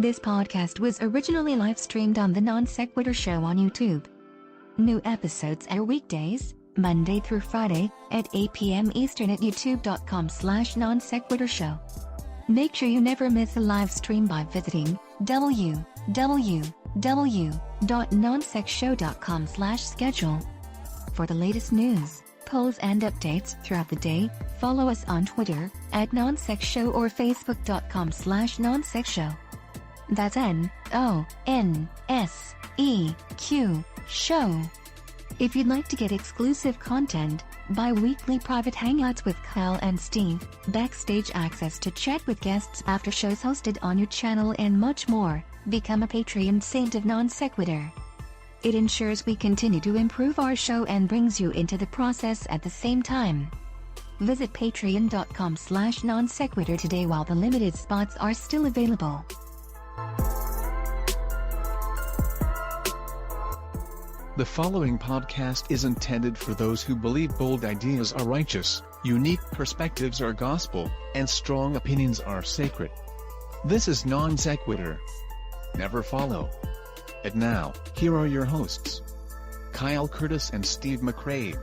This podcast was originally live-streamed on the NonSequitur show on YouTube. New episodes air weekdays, Monday through Friday, at 8 p.m. Eastern at youtube.com/nonsequitur show. Make sure you never miss a live stream by visiting www.nonsecshow.com/schedule. For the latest news, polls and updates throughout the day, follow us on Twitter at NonSecShow or Facebook.com/NonSecShow. That's NONSEQ show. If you'd like to get exclusive content, bi-weekly private hangouts with Kyle and Steve, backstage access to chat with guests after shows hosted on your channel and much more, become a Patreon saint of NonSequitur. It ensures we continue to improve our show and brings you into the process at the same time. Visit patreon.com/nonsequitur today while the limited spots are still available. The following podcast is intended for those who believe bold ideas are righteous, unique perspectives are gospel, and strong opinions are sacred. This is NonSequitur. Never follow. And now, here are your hosts, Kyle Curtis and Steve McRae.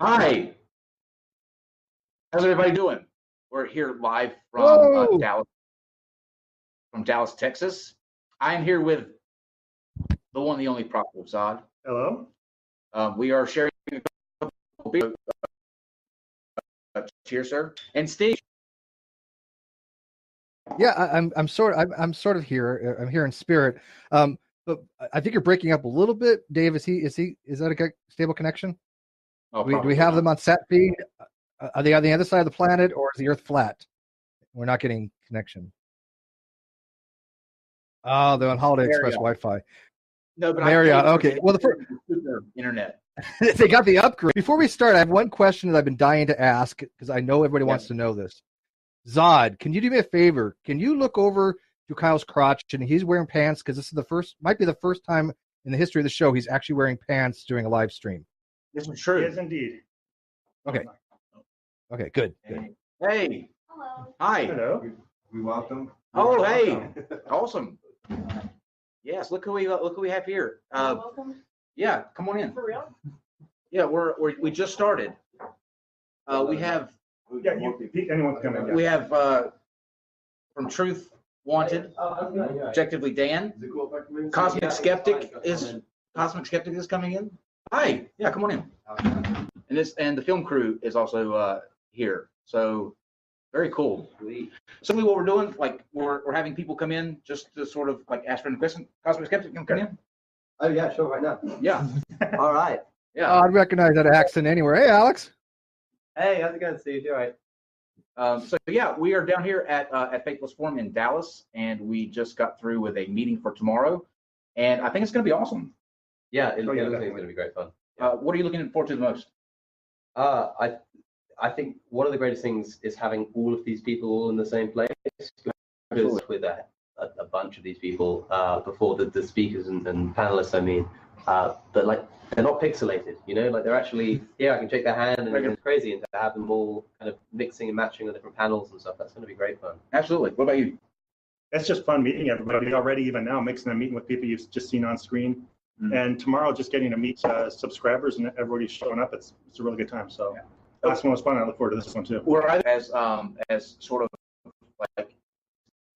Hi, how's everybody doing? We're here live from Dallas, Texas. I'm here with the one, the only Prophet Zod. Hello. We are sharing a couple beers. Cheers, sir. And Steve. Yeah, I'm sort of here. I'm here in spirit. But I think you're breaking up a little bit, Dave. Is that a stable connection? Oh, do we have them on set feed? Are they on the other side of the planet, or is the Earth flat? We're not getting connection. Oh, they're on Holiday Express Wi-Fi. No, but Marriott. Okay. Well, the internet. They got the upgrade. Before we start, I have one question that I've been dying to ask because I know everybody wants to know this. Zod, can you do me a favor? Can you look over to Kyle's crotch and he's wearing pants because this is might be the first time in the history of the show he's actually wearing pants during a live stream. This is true. Yes, indeed. Okay. Okay, good. Hey. Hello. Hi. Hello. We welcome. Oh, hey. Awesome. Yes, look who we have here. Welcome. Yeah, come on in. For real? Yeah, we just started. We have Yeah, anyone can come in. Yeah. we have from Truth Wanted, Objectively Dan. Cosmic Skeptic is coming in. Hi, yeah, come on in. And the film crew is also here. So very cool. So what we're doing, like we're having people come in just to sort of like ask for a question. Cosmic Skeptic can come in. Oh yeah, sure, right now. Yeah. All right. Yeah. I'd recognize that accent anywhere. Hey, Alex. Hey, how's it going, Steve? You all right? So yeah, we are down here at Faithless Forum in Dallas, and we just got through with a meeting for tomorrow, and I think it's going to be awesome. Yeah, it looks like it's going to be great fun. What are you looking forward to the most? I think one of the greatest things is having all of these people all in the same place. Because with a bunch of these people before the speakers and panelists, I mean, but like they're not pixelated, you know, like they're actually here. I can shake their hand and it's crazy, and to have them all kind of mixing and matching on different panels and stuff. That's going to be great fun. Absolutely. What about you? It's just fun meeting everybody already, even now, mixing and meeting with people you've just seen on screen. Mm-hmm. And tomorrow, just getting to meet subscribers and everybody's showing up. It's a really good time. So last one was fun. I look forward to this one too. We're as sort of like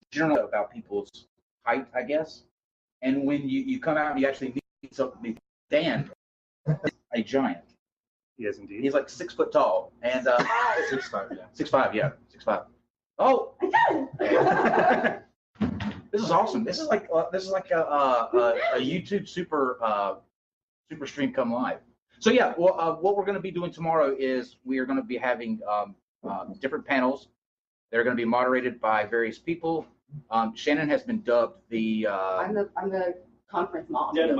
general about people's height, I guess. And when you come out and you actually meet Dan, a giant. He is indeed. He's like 6 foot tall and 6'5", yeah. 6'5", yeah, 6'5". Oh, this is awesome. This is like a YouTube super stream come live. So yeah, well, what we're going to be doing tomorrow is we are going to be having different panels. They're going to be moderated by various people. Shannon has been dubbed the I'm the conference mom. Yeah,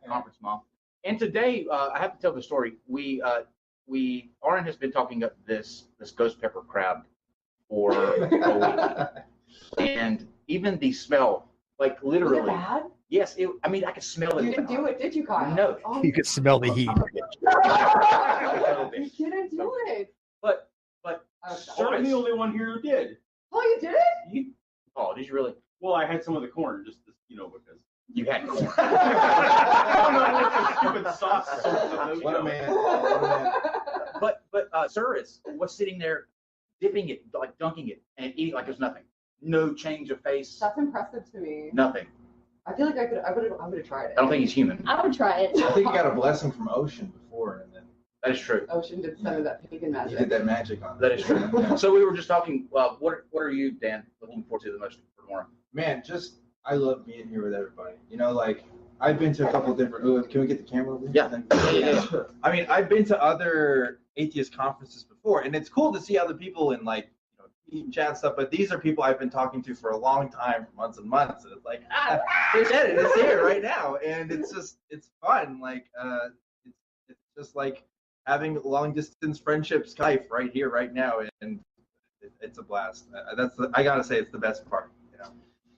conference mom. And today, I have to tell the story. Aaron has been talking up this ghost pepper crab for a week, and even the smell, like literally. Is it bad? Yes, I mean I could smell it. You didn't do it, did you, Kyle? No. Oh, You could smell the heat. you didn't do it. But I'm the only one here who did. Oh, you did it? Oh, did you really? Well, I had some of the corn, just because. You had corn. Stupid sauce. What a man. But sir is what's sitting there, dipping it, like dunking it, and eating like there's nothing. No change of face. That's impressive to me. Nothing. I feel like I would have tried it. I don't think he's human. I would try it. I think you got a blessing from Ocean before, and then That is true. Ocean did some of that pagan magic. you did that magic on. That is true. So we were just talking. What are you, Dan, looking forward to the most for tomorrow? Man, I love being here with everybody. You know, like I've been to a couple different. Can we get the camera over here? Yeah. I mean, I've been to other atheist conferences before, and it's cool to see other people in like chat and stuff. But these are people I've been talking to for a long time, for months and months. And it's like, there's Shannon. It's here right now, and it's fun. Like, it's just like having long distance friendships, Skype right here, right now, and it's a blast. I gotta say, it's the best part.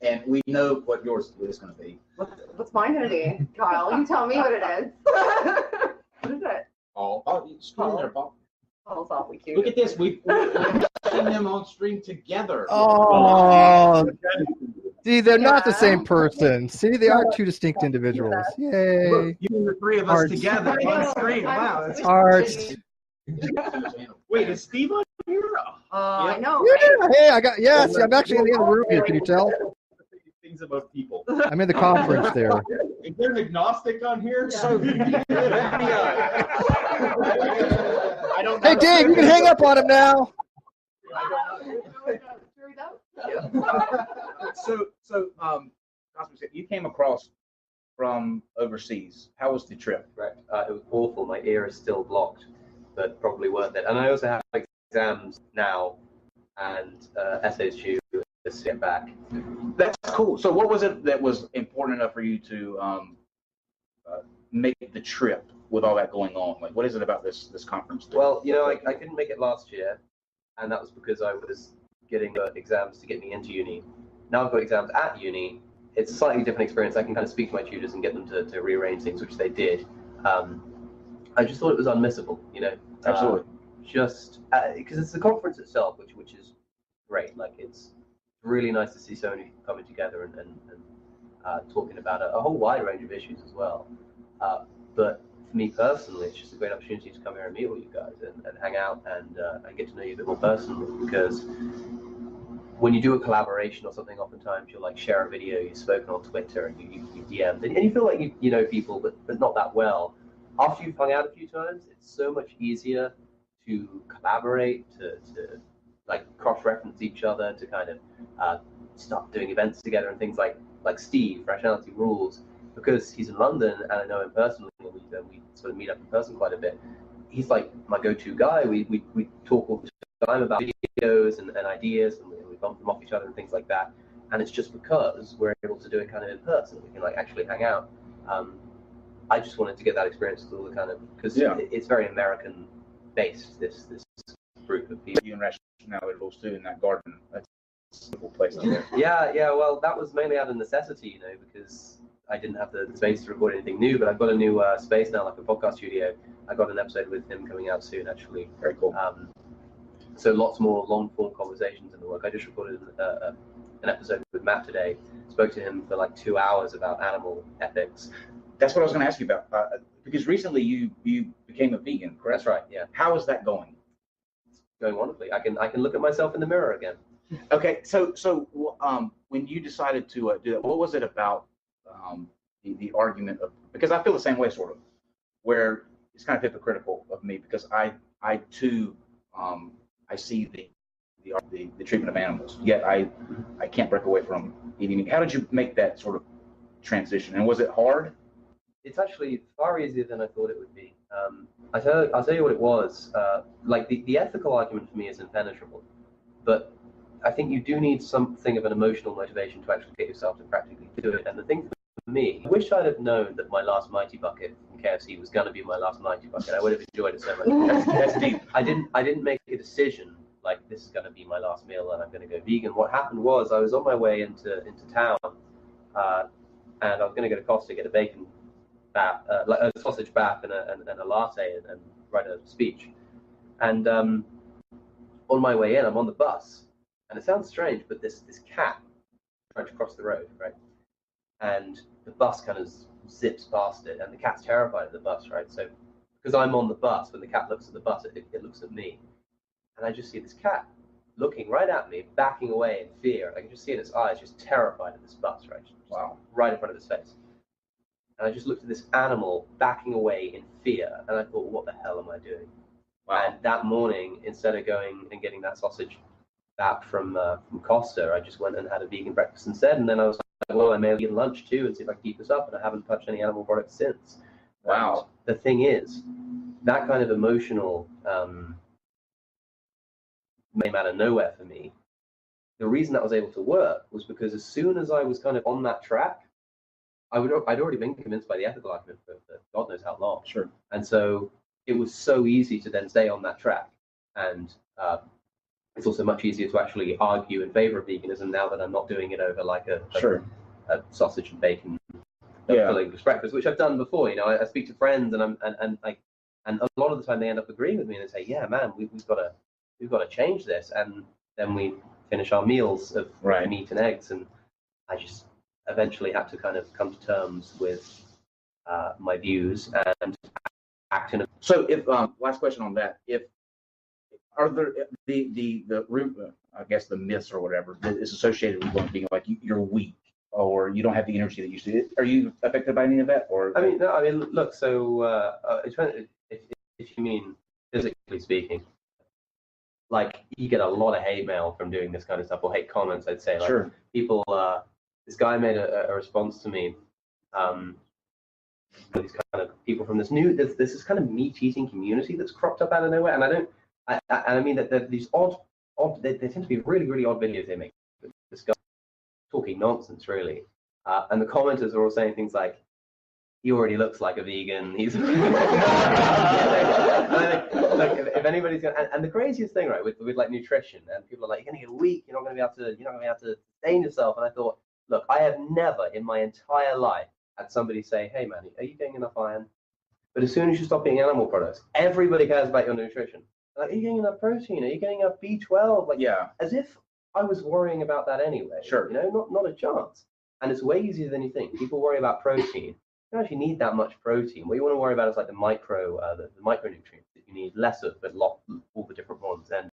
And we know what yours is going to be. What's mine gonna be? Kyle, you tell me what it is. What is it? Paul. Paul's awfully cute. Look at this. We've seen them on stream together. Oh, see, they're not the same person. See, they are two distinct individuals. Yay. Look, you and the three of us Hearts. together on screen. Wow, that's Hearts. Wait, is Steve on here? I know. Yeah, hey, see, I'm actually in the other room here. Can you tell? Things about people. I'm in the conference there. Is there an agnostic on here? So, I don't know. Hey, Dave, you can hang up on him now. So, you came across from overseas. How was the trip? Right. It was awful. My ear is still blocked, but probably worth it. And I also have exams now and essays due to get back. That's cool. So what was it that was important enough for you to make the trip with all that going on? Like, what is it about this conference? Well, I couldn't make it last year, and that was because I was getting exams to get me into uni. Now I've got exams at uni. It's a slightly different experience. I can kind of speak to my tutors and get them to rearrange things, which they did. I just thought it was unmissable, Absolutely. Just because it's the conference itself, which is great. Like, it's really nice to see so many people coming together and talking about a whole wide range of issues as well. But for me personally, it's just a great opportunity to come here and meet all you guys and hang out and get to know you a bit more personally, because when you do a collaboration or something, oftentimes you'll like share a video you've spoken on Twitter and you DM, and you feel like you know people, but not that well. After you've hung out a few times, it's so much easier to collaborate, to like cross-reference each other, to kind of start doing events together and things like Steve, Rationality Rules, because he's in London and I know him personally, and we sort of meet up in person quite a bit. He's like my go-to guy. We talk all the time about videos and ideas, and we bump them off each other and things like that. And it's just because we're able to do it kind of in person. We can like actually hang out. I just wanted to get that experience with all the kind of, because it's very American based, this group of people. You and Rationality Rules too in that garden. That's a beautiful place out there. Yeah. Well, that was mainly out of necessity, you know, because I didn't have the space to record anything new. But I've got a new space now, like a podcast studio. I got an episode with him coming out soon, actually. Very cool. So lots more long-form conversations in the work. I just recorded an episode with Matt today. Spoke to him for like 2 hours about animal ethics. That's what I was going to ask you about, because recently you became a vegan, correct? That's right. Yeah. How is that going? It's going wonderfully. I can look at myself in the mirror again. Okay, so when you decided to do that, what was it about the argument of, because I feel the same way sort of, where it's kind of hypocritical of me because I too I see the treatment of animals, yet I can't break away from eating meat. How did you make that sort of transition, and was it hard? It's actually far easier than I thought it would be. I'll tell you what it was. Like the ethical argument for me is impenetrable, but I think you do need something of an emotional motivation to actually get yourself to practically do it. And the thing for me, I wish I'd have known that my last Mighty Bucket from KFC was going to be my last Mighty Bucket. I would have enjoyed it so much. That's deep. I didn't make a decision like this is going to be my last meal and I'm going to go vegan. What happened was I was on my way into town, and I was going to go to Costa, get a bacon bap, like a sausage bap and a latte and write a speech. And on my way in, I'm on the bus, and it sounds strange, but this cat trying to cross the road, right? And the bus kind of zips past it, and the cat's terrified of the bus, right? So because I'm on the bus, when the cat looks at the bus, it looks at me. And I just see this cat looking right at me, backing away in fear. I can just see in its eyes, just terrified of this bus, right? Wow. Right in front of his face. And I just looked at this animal backing away in fear, and I thought, what the hell am I doing? Wow. And that morning, instead of going and getting that sausage bap from Costa, I just went and had a vegan breakfast instead. And then I was like, well, I may eat lunch too and see if I can keep this up. And I haven't touched any animal products since. Wow. And the thing is, that kind of emotional came out of nowhere for me. The reason that was able to work was because as soon as I was kind of on that track, I'd already been convinced by the ethical argument for God knows how long. Sure. And so it was so easy to then stay on that track. And it's also much easier to actually argue in favor of veganism now that I'm not doing it over like a sausage and bacon filling breakfast, which I've done before. You know, I speak to friends, and a lot of the time they end up agreeing with me and they say, "Yeah, man, we've got to change this." And then we finish our meals of meat and eggs, and I just eventually had to kind of come to terms with my views and act in a. So, if last question on that, if are there the root, I guess the myths or whatever that is associated with being like you're weak or you don't have the energy that you should? Are you affected by any of that? Or I mean, look. So, if you mean physically speaking, like you get a lot of hate mail from doing this kind of stuff, or hate comments. I'd say, like people. This guy made a response to me. These kind of people from this kind of meat-eating community that's cropped up out of nowhere, and I mean that these odd they tend to be really, really odd videos they make. This guy talking nonsense, really, and the commenters are all saying things like, "He already looks like a vegan." He's like, if anybody's gonna, and the craziest thing, right, with like nutrition, and people are like, "You're gonna get weak. You're not gonna be able to sustain yourself." And I thought, look, I have never in my entire life had somebody say, "Hey, man, are you getting enough iron?" But as soon as you stop eating animal products, everybody cares about your nutrition. Like, are you getting enough protein? Are you getting enough B12? Like, as if I was worrying about that anyway. Sure. You know, not a chance. And it's way easier than you think. People worry about protein. You don't actually need that much protein. What you want to worry about is like the micronutrients that you need less of, but all the different ones. And